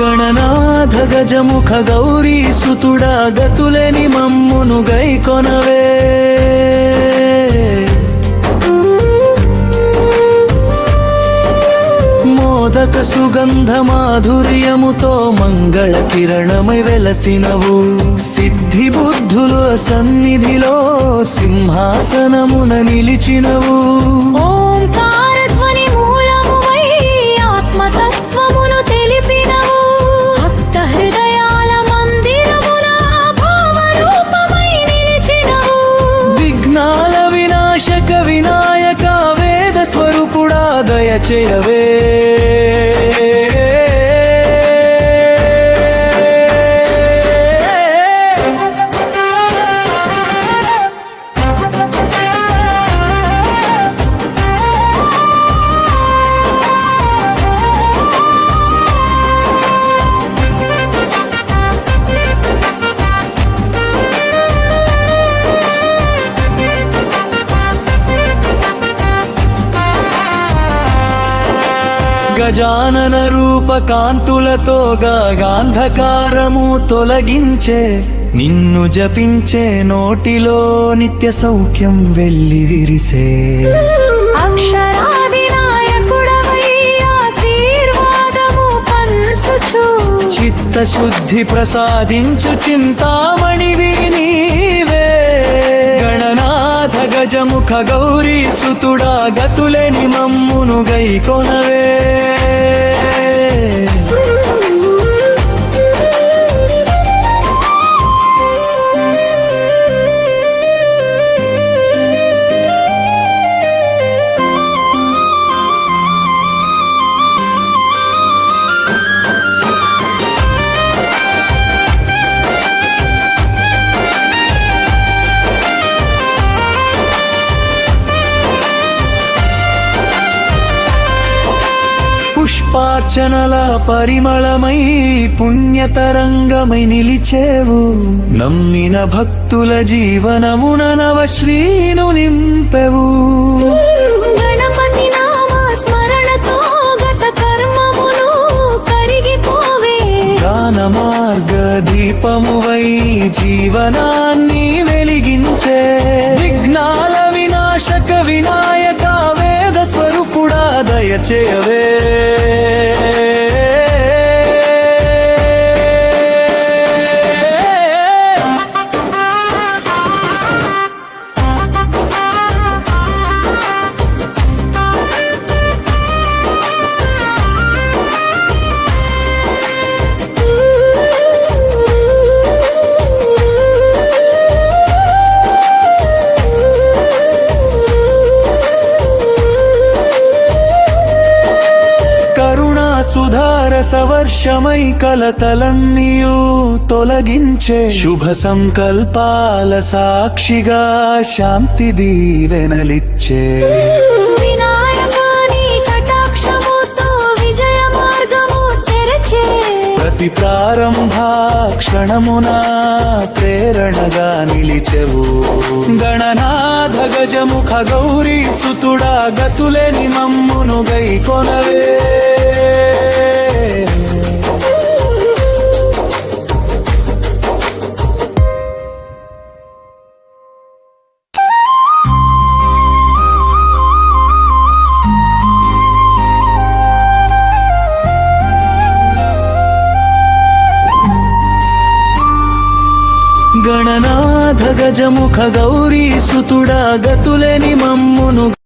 గణనాథ గజముఖ గౌరీ సుతుడా గతులేని మమ్మును గైకొనవే మోదక సుగంధ మాధుర్యముతో మంగళ కిరణమై వెలసినవు సిద్ధి బుద్ధుల సన్నిధిలో సింహాసనమున నిలిచినవు వినాయక వేద స్వరూపుడా దయచేయవే గజానన రూప కాంతులతో గాంధకారము తొలగించే నిన్ను జపించే నోటిలో నిత్య సౌఖ్యం వెళ్లి విరిసే చిత్తశుద్ధి ప్రసాదించు చింతామణివి నీవే గణనాథ గజముఖ గౌరీ సుతుడా గతులేని మమ్మును గైకొనవే పుష్పార్చనల పరిమళమై పుణ్యతరంగమై నిలిచేవు నమ్మిన భక్తుల జీవనమున నవశ్రీను నింపెవు గణపతి నామ స్మరణతో గత కర్మములు కరిగిపోవే గాన మార్గ దీపమువై జీవనాన్ని వెలిగించే విఘ్నాల వినాశక వినాయక వేద స్వరూపుడా దయచేయవే సుధారసవర్షమై కలతలన్నీయు తొలగించే శుభ సంకల్పాల సాక్షిగా శాంతి దీవెనలిచ్చే వినాయకాని కటాక్షముతో విజయ మార్గము తెరచే ప్రతి ప్రారంభ క్షణమున ప్రేరణగా నిలిచెవు గణనాథ గజముఖ గౌరీ సుతుడా గతులేని మమ్మును గైకొనవే గణనాథ గజముఖ గౌరీ సుతుడా గతులేని మమ్మును